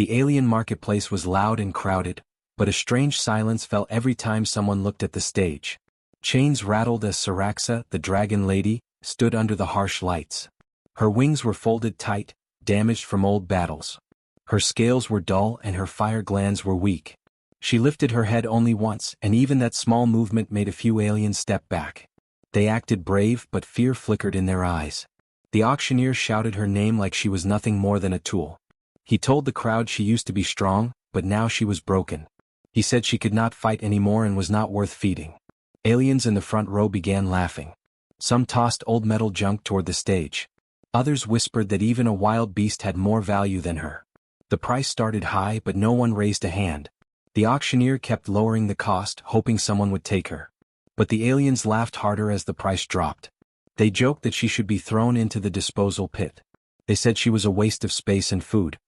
The alien marketplace was loud and crowded, but a strange silence fell every time someone looked at the stage. Chains rattled as Saraxa, the dragon lady, stood under the harsh lights. Her wings were folded tight, damaged from old battles. Her scales were dull and her fire glands were weak. She lifted her head only once, and even that small movement made a few aliens step back. They acted brave, but fear flickered in their eyes. The auctioneer shouted her name like she was nothing more than a tool. He told the crowd she used to be strong, but now she was broken. He said she could not fight anymore and was not worth feeding. Aliens in the front row began laughing. Some tossed old metal junk toward the stage. Others whispered that even a wild beast had more value than her. The price started high, but no one raised a hand. The auctioneer kept lowering the cost, hoping someone would take her. But the aliens laughed harder as the price dropped. They joked that she should be thrown into the disposal pit. They said she was a waste of space and food.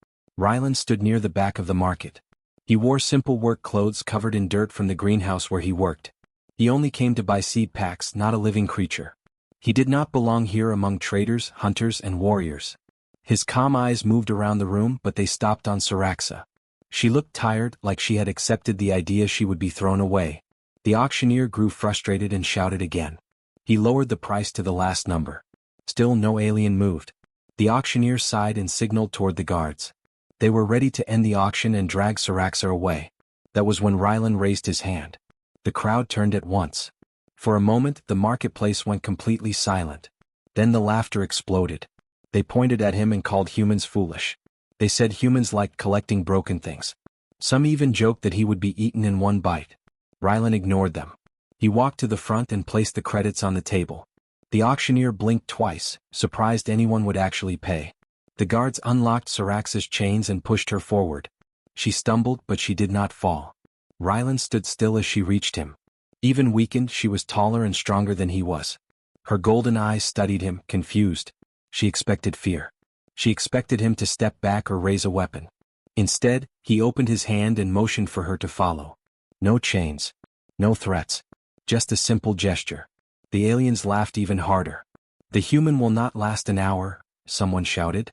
Rylan stood near the back of the market. He wore simple work clothes covered in dirt from the greenhouse where he worked. He only came to buy seed packs, not a living creature. He did not belong here among traders, hunters, and warriors. His calm eyes moved around the room, but they stopped on Saraxa. She looked tired, like she had accepted the idea she would be thrown away. The auctioneer grew frustrated and shouted again. He lowered the price to the last number. Still no alien moved. The auctioneer sighed and signaled toward the guards. They were ready to end the auction and drag Saraxa away. That was when Rylan raised his hand. The crowd turned at once. For a moment, the marketplace went completely silent. Then the laughter exploded. They pointed at him and called humans foolish. They said humans liked collecting broken things. Some even joked that he would be eaten in one bite. Rylan ignored them. He walked to the front and placed the credits on the table. The auctioneer blinked twice, surprised anyone would actually pay. The guards unlocked Saraxa's chains and pushed her forward. She stumbled, but she did not fall. Rylan stood still as she reached him. Even weakened, she was taller and stronger than he was. Her golden eyes studied him, confused. She expected fear. She expected him to step back or raise a weapon. Instead, he opened his hand and motioned for her to follow. No chains. No threats. Just a simple gesture. The aliens laughed even harder. The human will not last an hour, someone shouted.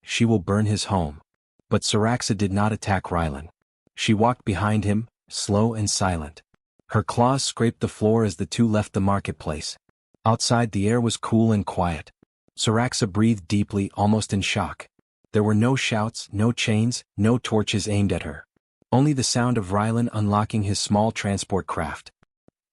She will burn his home. But Saraxa did not attack Rylan. She walked behind him, slow and silent. Her claws scraped the floor as the two left the marketplace. Outside, the air was cool and quiet. Saraxa breathed deeply, almost in shock. There were no shouts, no chains, no torches aimed at her. Only the sound of Rylan unlocking his small transport craft.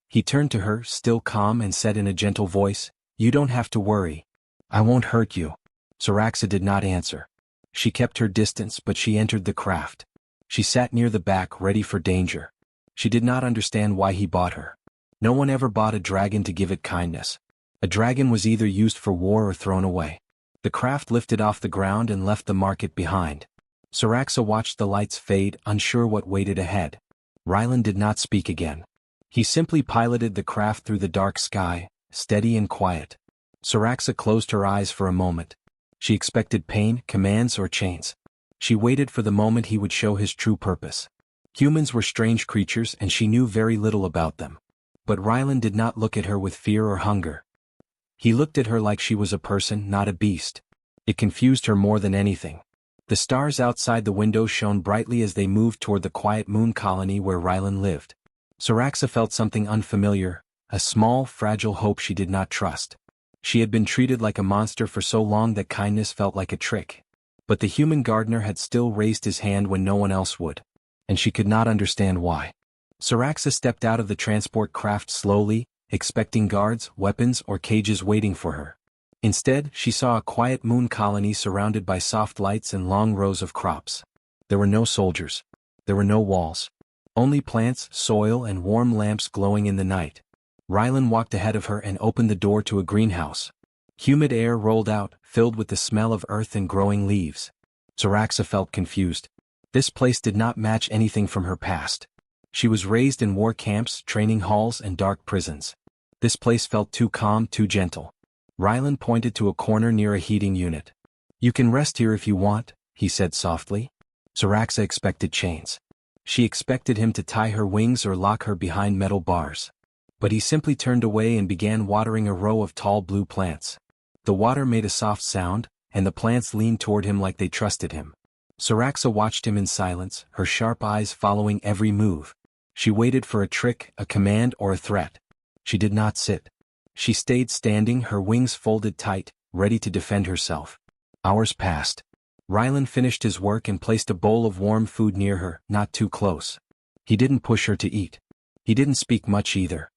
He turned to her, still calm, and said in a gentle voice, "You don't have to worry. I won't hurt you." Saraxa did not answer. She kept her distance, but she entered the craft. She sat near the back, ready for danger. She did not understand why he bought her. No one ever bought a dragon to give it kindness. A dragon was either used for war or thrown away. The craft lifted off the ground and left the market behind. Saraxa watched the lights fade, unsure what waited ahead. Rylan did not speak again. He simply piloted the craft through the dark sky, steady and quiet. Saraxa closed her eyes for a moment. She expected pain, commands, or chains. She waited for the moment he would show his true purpose. Humans were strange creatures and she knew very little about them. But Rylan did not look at her with fear or hunger. He looked at her like she was a person, not a beast. It confused her more than anything. The stars outside the window shone brightly as they moved toward the quiet moon colony where Rylan lived. Saraxa felt something unfamiliar, a small, fragile hope she did not trust. She had been treated like a monster for so long that kindness felt like a trick. But the human gardener had still raised his hand when no one else would. And she could not understand why. Saraxa stepped out of the transport craft slowly, expecting guards, weapons, or cages waiting for her. Instead, she saw a quiet moon colony surrounded by soft lights and long rows of crops. There were no soldiers. There were no walls. Only plants, soil, and warm lamps glowing in the night. Rylan walked ahead of her and opened the door to a greenhouse. Humid air rolled out, filled with the smell of earth and growing leaves. Saraxa felt confused. This place did not match anything from her past. She was raised in war camps, training halls, and dark prisons. This place felt too calm, too gentle. Rylan pointed to a corner near a heating unit. "You can rest here if you want," he said softly. Saraxa expected chains. She expected him to tie her wings or lock her behind metal bars. But he simply turned away and began watering a row of tall blue plants. The water made a soft sound, and the plants leaned toward him like they trusted him. Saraxa watched him in silence, her sharp eyes following every move. She waited for a trick, a command, or a threat. She did not sit. She stayed standing, her wings folded tight, ready to defend herself. Hours passed. Rylan finished his work and placed a bowl of warm food near her, not too close. He didn't push her to eat. He didn't speak much either.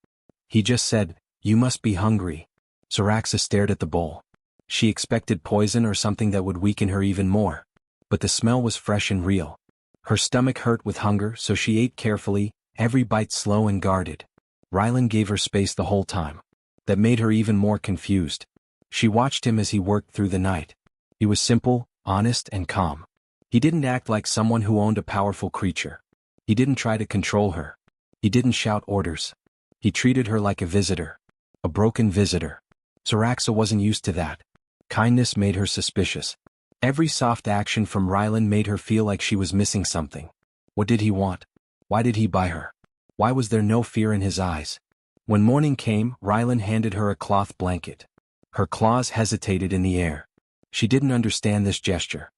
He just said, "You must be hungry." Saraxa stared at the bowl. She expected poison or something that would weaken her even more. But the smell was fresh and real. Her stomach hurt with hunger, so she ate carefully, every bite slow and guarded. Rylan gave her space the whole time. That made her even more confused. She watched him as he worked through the night. He was simple, honest, and calm. He didn't act like someone who owned a powerful creature. He didn't try to control her. He didn't shout orders. He treated her like a visitor. A broken visitor. Saraxa wasn't used to that. Kindness made her suspicious. Every soft action from Rylan made her feel like she was missing something. What did he want? Why did he buy her? Why was there no fear in his eyes? When morning came, Rylan handed her a cloth blanket. Her claws hesitated in the air. She didn't understand this gesture.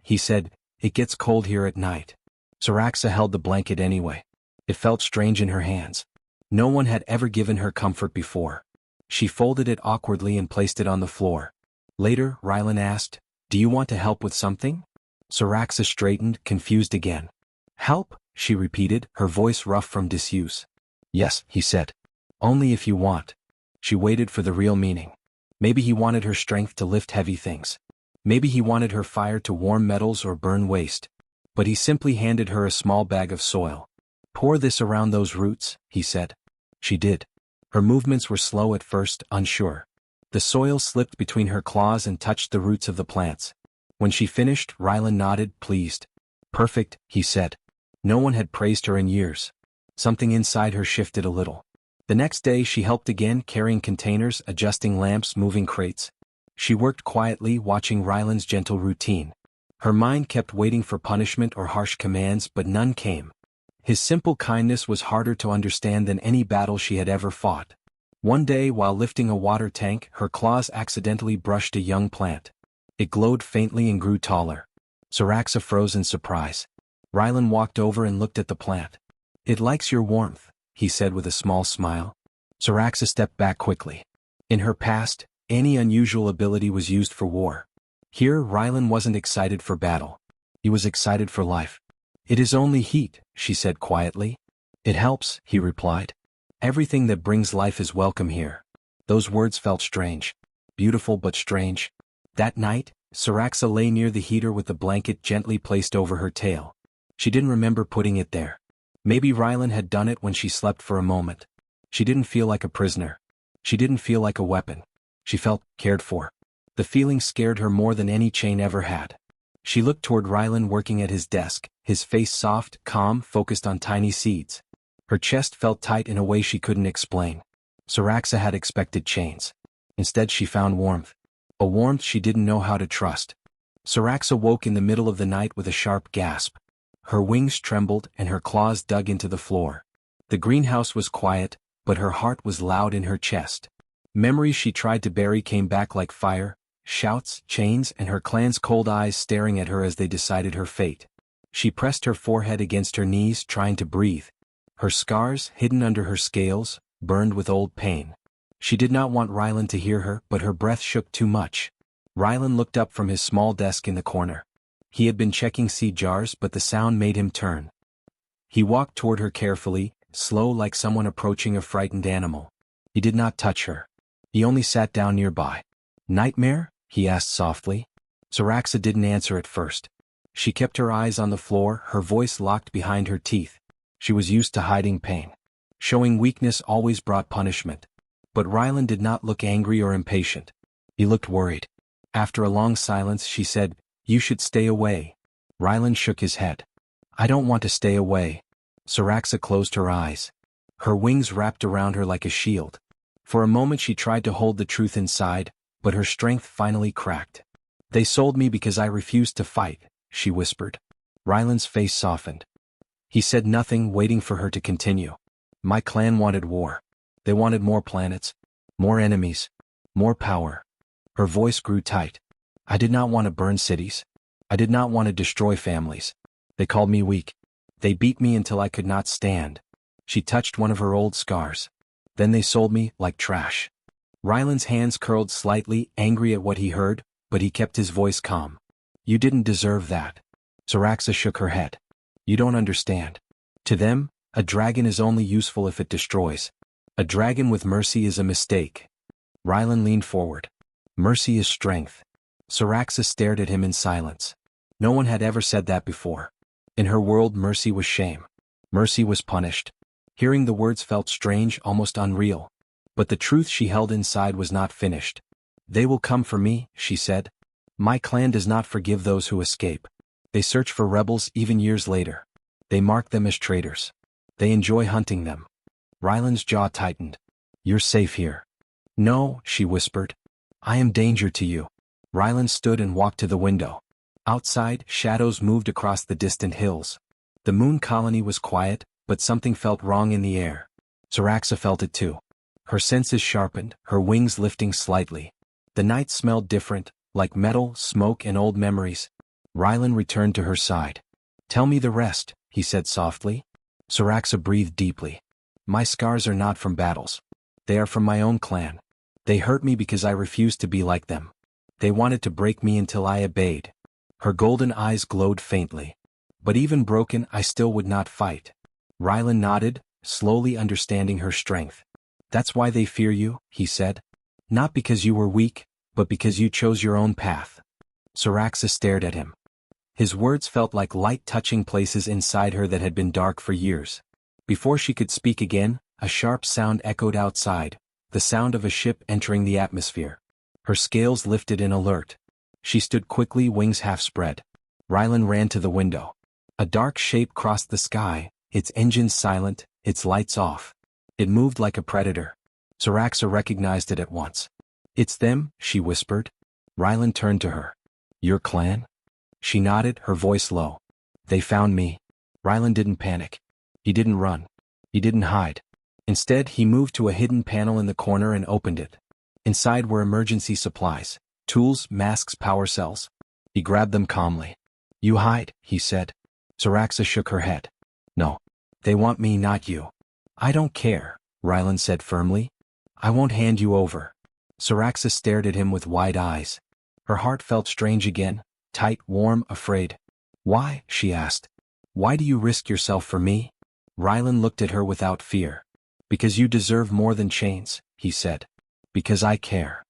He said, "It gets cold here at night." Saraxa held the blanket anyway. It felt strange in her hands. No one had ever given her comfort before. She folded it awkwardly and placed it on the floor. Later, Rylan asked, "Do you want to help with something?" Saraxa straightened, confused again. "Help?" she repeated, her voice rough from disuse. "Yes," he said. "Only if you want." She waited for the real meaning. Maybe he wanted her strength to lift heavy things. Maybe he wanted her fire to warm metals or burn waste. But he simply handed her a small bag of soil. "Pour this around those roots," he said. She did. Her movements were slow at first, unsure. The soil slipped between her claws and touched the roots of the plants. When she finished, Rylan nodded, pleased. "Perfect," he said. No one had praised her in years. Something inside her shifted a little. The next day she helped again, carrying containers, adjusting lamps, moving crates. She worked quietly, watching Rylan's gentle routine. Her mind kept waiting for punishment or harsh commands, but none came. His simple kindness was harder to understand than any battle she had ever fought. One day, while lifting a water tank, her claws accidentally brushed a young plant. It glowed faintly and grew taller. Saraxa froze in surprise. Rylan walked over and looked at the plant. "It likes your warmth," he said with a small smile. Saraxa stepped back quickly. In her past, any unusual ability was used for war. Here, Rylan wasn't excited for battle. He was excited for life. "It is only heat," she said quietly. "It helps," he replied. "Everything that brings life is welcome here." Those words felt strange. Beautiful but strange. That night, Saraxa lay near the heater with the blanket gently placed over her tail. She didn't remember putting it there. Maybe Rylan had done it when she slept for a moment. She didn't feel like a prisoner. She didn't feel like a weapon. She felt cared for. The feeling scared her more than any chain ever had. She looked toward Rylan working at his desk, his face soft, calm, focused on tiny seeds. Her chest felt tight in a way she couldn't explain. Saraxa had expected chains. Instead she found warmth. A warmth she didn't know how to trust. Saraxa woke in the middle of the night with a sharp gasp. Her wings trembled and her claws dug into the floor. The greenhouse was quiet, but her heart was loud in her chest. Memories she tried to bury came back like fire, shouts, chains, and her clan's cold eyes staring at her as they decided her fate. She pressed her forehead against her knees, trying to breathe. Her scars, hidden under her scales, burned with old pain. She did not want Rylan to hear her, but her breath shook too much. Rylan looked up from his small desk in the corner. He had been checking seed jars, but the sound made him turn. He walked toward her carefully, slow like someone approaching a frightened animal. He did not touch her. He only sat down nearby. "Nightmare?" he asked softly. Saraxa didn't answer at first. She kept her eyes on the floor, her voice locked behind her teeth. She was used to hiding pain. Showing weakness always brought punishment. But Rylan did not look angry or impatient. He looked worried. After a long silence she said, "You should stay away." Rylan shook his head. "I don't want to stay away." Saraxa closed her eyes. Her wings wrapped around her like a shield. For a moment she tried to hold the truth inside, but her strength finally cracked. "They sold me because I refused to fight," she whispered. Rylan's face softened. He said nothing, waiting for her to continue. "My clan wanted war. They wanted more planets, more enemies, more power." Her voice grew tight. "I did not want to burn cities. I did not want to destroy families. They called me weak. They beat me until I could not stand. She touched one of her old scars. Then they sold me like trash. Ryland's hands curled slightly, angry at what he heard, but he kept his voice calm. You didn't deserve that. Saraxa shook her head. You don't understand. To them, a dragon is only useful if it destroys. A dragon with mercy is a mistake. Ryland leaned forward. Mercy is strength. Saraxa stared at him in silence. No one had ever said that before. In her world, mercy was shame. Mercy was punished. Hearing the words felt strange, almost unreal. But the truth she held inside was not finished. They will come for me, she said. My clan does not forgive those who escape. They search for rebels even years later. They mark them as traitors. They enjoy hunting them. Ryland's jaw tightened. You're safe here. No, she whispered. I am danger to you. Ryland stood and walked to the window. Outside, shadows moved across the distant hills. The moon colony was quiet, but something felt wrong in the air. Saraxa felt it too. Her senses sharpened, her wings lifting slightly. The night smelled different, like metal, smoke, and old memories. Ryland returned to her side. Tell me the rest, he said softly. Saraxa breathed deeply. My scars are not from battles. They are from my own clan. They hurt me because I refused to be like them. They wanted to break me until I obeyed. Her golden eyes glowed faintly. But even broken, I still would not fight. Ryland nodded, slowly understanding her strength. That's why they fear you, he said. Not because you were weak, but because you chose your own path. Saraxa stared at him. His words felt like light touching places inside her that had been dark for years. Before she could speak again, a sharp sound echoed outside, the sound of a ship entering the atmosphere. Her scales lifted in alert. She stood quickly, wings half spread. Ryland ran to the window. A dark shape crossed the sky, its engines silent, its lights off. It moved like a predator. Saraxa recognized it at once. It's them, she whispered. Ryland turned to her. Your clan? She nodded, her voice low. They found me. Ryland didn't panic. He didn't run. He didn't hide. Instead, he moved to a hidden panel in the corner and opened it. Inside were emergency supplies, tools, masks, power cells. He grabbed them calmly. You hide, he said. Saraxa shook her head. No. They want me, not you. I don't care, Ryland said firmly. I won't hand you over. Saraxa stared at him with wide eyes. Her heart felt strange again, tight, warm, afraid. Why? She asked. Why do you risk yourself for me? Ryland looked at her without fear. Because you deserve more than chains, he said. Because I care.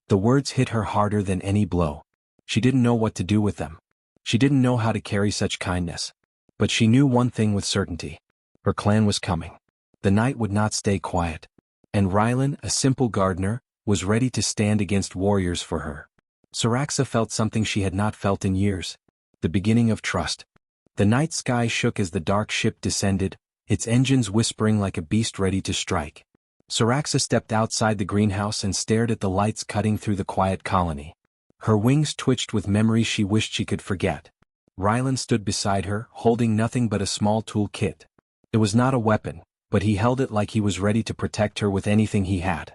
The words hit her harder than any blow. She didn't know what to do with them. She didn't know how to carry such kindness. But she knew one thing with certainty. Her clan was coming. The night would not stay quiet. And Ryland, a simple gardener, was ready to stand against warriors for her. Saraxa felt something she had not felt in years. The beginning of trust. The night sky shook as the dark ship descended, its engines whispering like a beast ready to strike. Saraxa stepped outside the greenhouse and stared at the lights cutting through the quiet colony. Her wings twitched with memories she wished she could forget. Ryland stood beside her, holding nothing but a small tool kit. It was not a weapon, but he held it like he was ready to protect her with anything he had.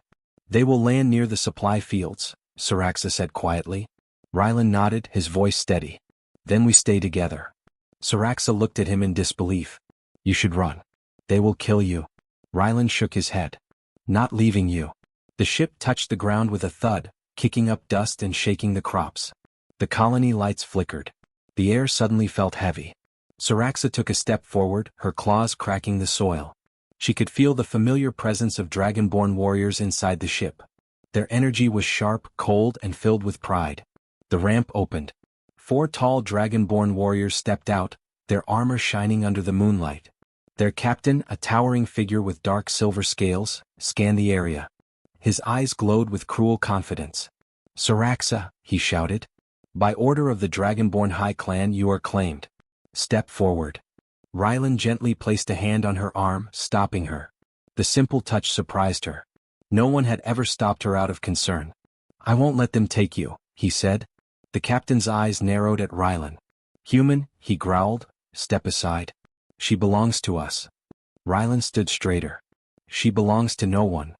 They will land near the supply fields, Saraxa said quietly. Ryland nodded, his voice steady. Then we stay together. Saraxa looked at him in disbelief. You should run. They will kill you. Ryland shook his head. Not leaving you. The ship touched the ground with a thud, kicking up dust and shaking the crops. The colony lights flickered. The air suddenly felt heavy. Saraxa took a step forward, her claws cracking the soil. She could feel the familiar presence of dragonborn warriors inside the ship. Their energy was sharp, cold, and filled with pride. The ramp opened. 4 tall dragonborn warriors stepped out, their armor shining under the moonlight. Their captain, a towering figure with dark silver scales, scanned the area. His eyes glowed with cruel confidence. Saraxa, he shouted. By order of the Dragonborn High Clan you are claimed. Step forward. Ryland gently placed a hand on her arm, stopping her. The simple touch surprised her. No one had ever stopped her out of concern. I won't let them take you, he said. The captain's eyes narrowed at Ryland. Human, he growled, step aside. She belongs to us. Ryland stood straighter. She belongs to no one.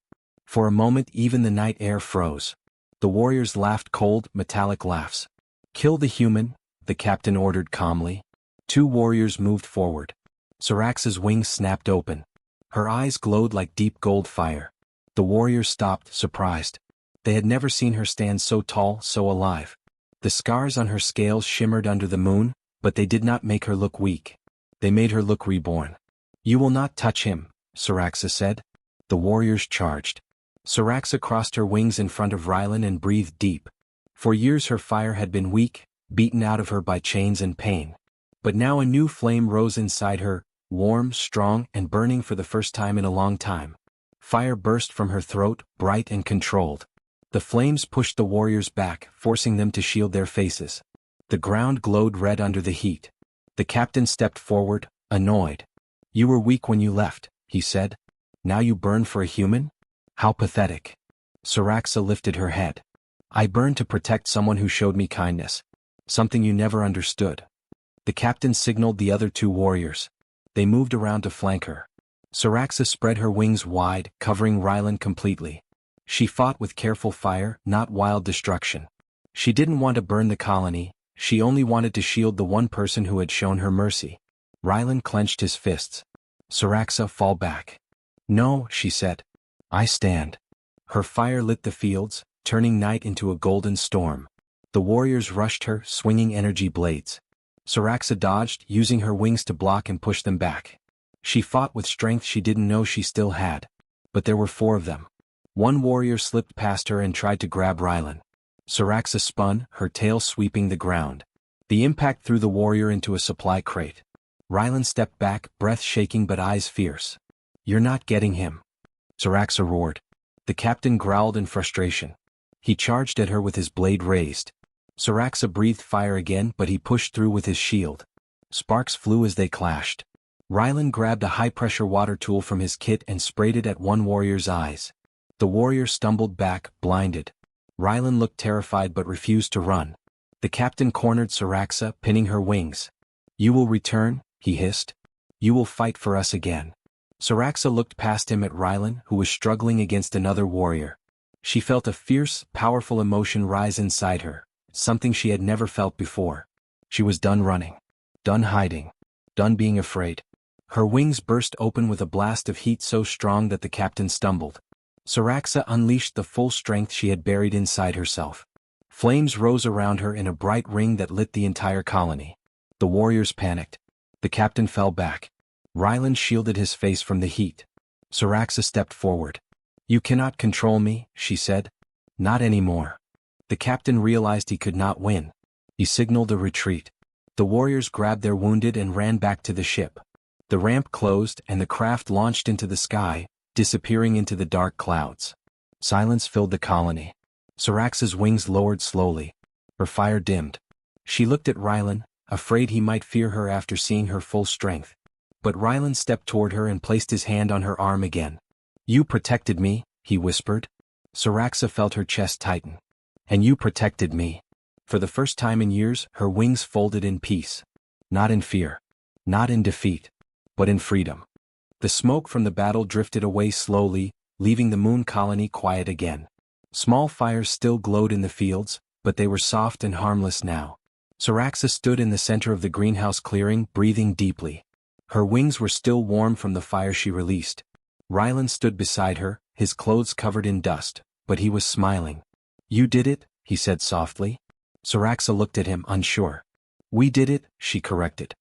For a moment even the night air froze. The warriors laughed cold, metallic laughs. Kill the human, the captain ordered calmly. Two warriors moved forward. Syraxa's wings snapped open. Her eyes glowed like deep gold fire. The warriors stopped, surprised. They had never seen her stand so tall, so alive. The scars on her scales shimmered under the moon, but they did not make her look weak. They made her look reborn. "You will not touch him," Syraxa said. The warriors charged. Syraxa crossed her wings in front of Rylan and breathed deep. For years her fire had been weak, beaten out of her by chains and pain. But now a new flame rose inside her, warm, strong, and burning for the first time in a long time. Fire burst from her throat, bright and controlled. The flames pushed the warriors back, forcing them to shield their faces. The ground glowed red under the heat. The captain stepped forward, annoyed. "You were weak when you left," he said. "Now you burn for a human? How pathetic." Syraxa lifted her head. "I burned to protect someone who showed me kindness. Something you never understood." The captain signaled the other two warriors. They moved around to flank her. Syraxa spread her wings wide, covering Rylan completely. She fought with careful fire, not wild destruction. She didn't want to burn the colony, she only wanted to shield the one person who had shown her mercy. Rylan clenched his fists. "Syraxa, fall back." "No," she said. "I stand." Her fire lit the fields, turning night into a golden storm. The warriors rushed her, swinging energy blades. Syraxa dodged, using her wings to block and push them back. She fought with strength she didn't know she still had. But there were four of them. One warrior slipped past her and tried to grab Rylan. Syraxa spun, her tail sweeping the ground. The impact threw the warrior into a supply crate. Rylan stepped back, breath shaking but eyes fierce. "You're not getting him," Syraxa roared. The captain growled in frustration. He charged at her with his blade raised. Syraxa breathed fire again, but he pushed through with his shield. Sparks flew as they clashed. Rylan grabbed a high-pressure water tool from his kit and sprayed it at one warrior's eyes. The warrior stumbled back, blinded. Rylan looked terrified but refused to run. The captain cornered Syraxa, pinning her wings. "You will return," he hissed. "You will fight for us again." Syraxa looked past him at Rylan, who was struggling against another warrior. She felt a fierce, powerful emotion rise inside her, something she had never felt before. She was done running. Done hiding. Done being afraid. Her wings burst open with a blast of heat so strong that the captain stumbled. Syraxa unleashed the full strength she had buried inside herself. Flames rose around her in a bright ring that lit the entire colony. The warriors panicked. The captain fell back. Rylan shielded his face from the heat. Syraxa stepped forward. "You cannot control me," she said. "Not anymore." The captain realized he could not win. He signaled a retreat. The warriors grabbed their wounded and ran back to the ship. The ramp closed and the craft launched into the sky, disappearing into the dark clouds. Silence filled the colony. Syraxa's wings lowered slowly. Her fire dimmed. She looked at Rylan, afraid he might fear her after seeing her full strength. But Rylan stepped toward her and placed his hand on her arm again. "You protected me," he whispered. Syraxa felt her chest tighten. "And you protected me." For the first time in years, her wings folded in peace. Not in fear. Not in defeat. But in freedom. The smoke from the battle drifted away slowly, leaving the moon colony quiet again. Small fires still glowed in the fields, but they were soft and harmless now. Syraxa stood in the center of the greenhouse clearing, breathing deeply. Her wings were still warm from the fire she released. Rylan stood beside her, his clothes covered in dust, but he was smiling. "You did it," he said softly. Syraxa looked at him, unsure. "We did it," she corrected.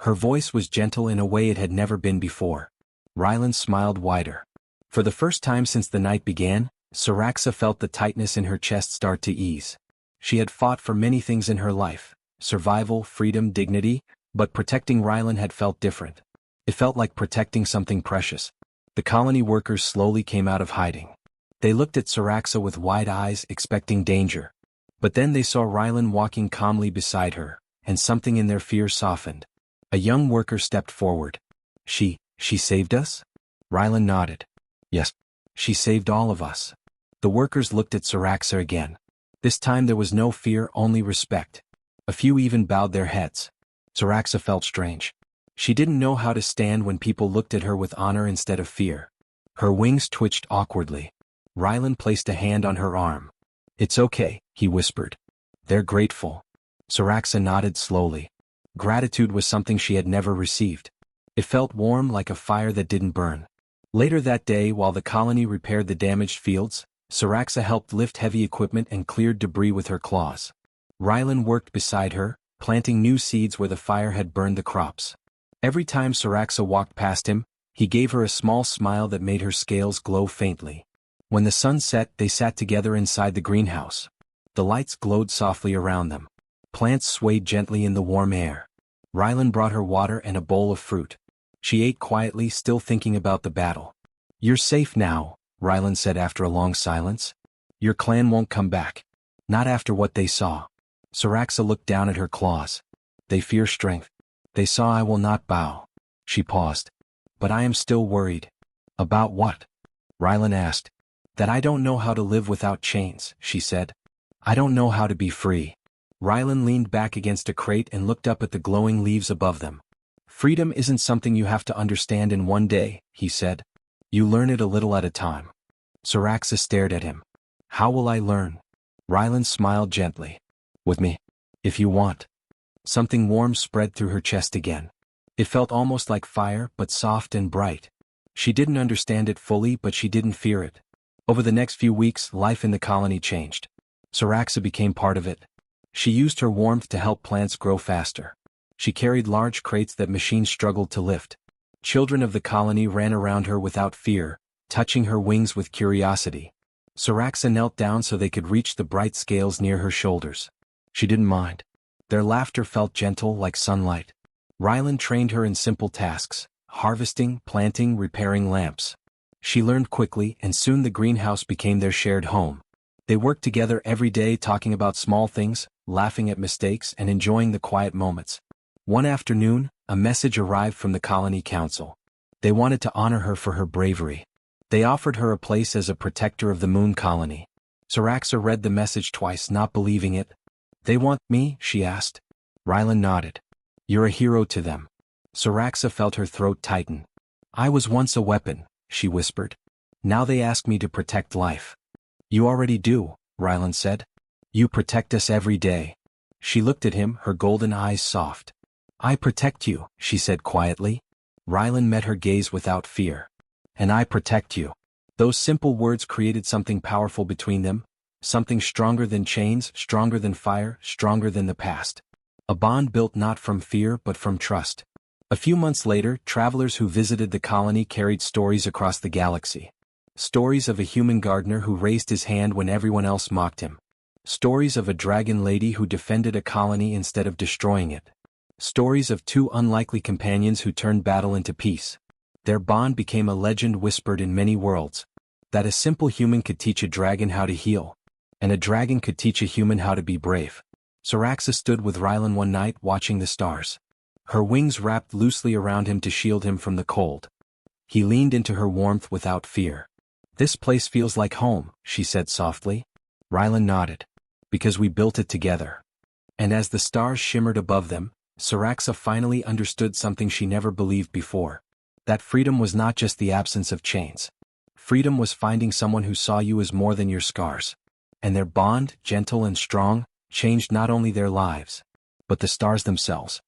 Her voice was gentle in a way it had never been before. Rylan smiled wider. For the first time since the night began, Syraxa felt the tightness in her chest start to ease. She had fought for many things in her life: survival, freedom, dignity, but protecting Rylan had felt different. It felt like protecting something precious. The colony workers slowly came out of hiding. They looked at Syraxa with wide eyes, expecting danger. But then they saw Rylan walking calmly beside her, and something in their fear softened. A young worker stepped forward. She saved us?" Rylan nodded. "Yes. She saved all of us." The workers looked at Syraxa again. This time there was no fear, only respect. A few even bowed their heads. Syraxa felt strange. She didn't know how to stand when people looked at her with honor instead of fear. Her wings twitched awkwardly. Rylan placed a hand on her arm. "It's okay," he whispered. "They're grateful." Saraxa nodded slowly. Gratitude was something she had never received. It felt warm like a fire that didn't burn. Later that day, while the colony repaired the damaged fields, Saraxa helped lift heavy equipment and cleared debris with her claws. Rylan worked beside her, planting new seeds where the fire had burned the crops. Every time Saraxa walked past him, he gave her a small smile that made her scales glow faintly. When the sun set, they sat together inside the greenhouse. The lights glowed softly around them. Plants swayed gently in the warm air. Rylan brought her water and a bowl of fruit. She ate quietly, still thinking about the battle. "You're safe now," Rylan said after a long silence. "Your clan won't come back. Not after what they saw." Saraxa looked down at her claws. "They fear strength. They saw I will not bow." She paused. "But I am still worried." "About what?" Rylan asked. "That I don't know how to live without chains," she said. "I don't know how to be free." Rylan leaned back against a crate and looked up at the glowing leaves above them. "Freedom isn't something you have to understand in one day," he said. "You learn it a little at a time." Saraxa stared at him. "How will I learn?" Rylan smiled gently. "With me. If you want." Something warm spread through her chest again. It felt almost like fire, but soft and bright. She didn't understand it fully, but she didn't fear it. Over the next few weeks, life in the colony changed. Saraxa became part of it. She used her warmth to help plants grow faster. She carried large crates that machines struggled to lift. Children of the colony ran around her without fear, touching her wings with curiosity. Saraxa knelt down so they could reach the bright scales near her shoulders. She didn't mind. Their laughter felt gentle like sunlight. Rylan trained her in simple tasks: harvesting, planting, repairing lamps. She learned quickly, and soon the greenhouse became their shared home. They worked together every day, talking about small things, laughing at mistakes, and enjoying the quiet moments. One afternoon, a message arrived from the colony council. They wanted to honor her for her bravery. They offered her a place as a protector of the moon colony. Saraxa read the message twice, not believing it. "They want me?" she asked. Rylan nodded. "You're a hero to them." Saraxa felt her throat tighten. "I was once a weapon," she whispered. "Now they ask me to protect life." "You already do," Rylan said. "You protect us every day." She looked at him, her golden eyes soft. "I protect you," she said quietly. Rylan met her gaze without fear. "And I protect you." Those simple words created something powerful between them, something stronger than chains, stronger than fire, stronger than the past. A bond built not from fear but from trust. A few months later, travelers who visited the colony carried stories across the galaxy. Stories of a human gardener who raised his hand when everyone else mocked him. Stories of a dragon lady who defended a colony instead of destroying it. Stories of two unlikely companions who turned battle into peace. Their bond became a legend whispered in many worlds. That a simple human could teach a dragon how to heal. And a dragon could teach a human how to be brave. Saraxa stood with Rylan one night watching the stars. Her wings wrapped loosely around him to shield him from the cold. He leaned into her warmth without fear. "This place feels like home," she said softly. Rylan nodded. "Because we built it together." And as the stars shimmered above them, Saraxa finally understood something she never believed before. That freedom was not just the absence of chains. Freedom was finding someone who saw you as more than your scars. And their bond, gentle and strong, changed not only their lives, but the stars themselves.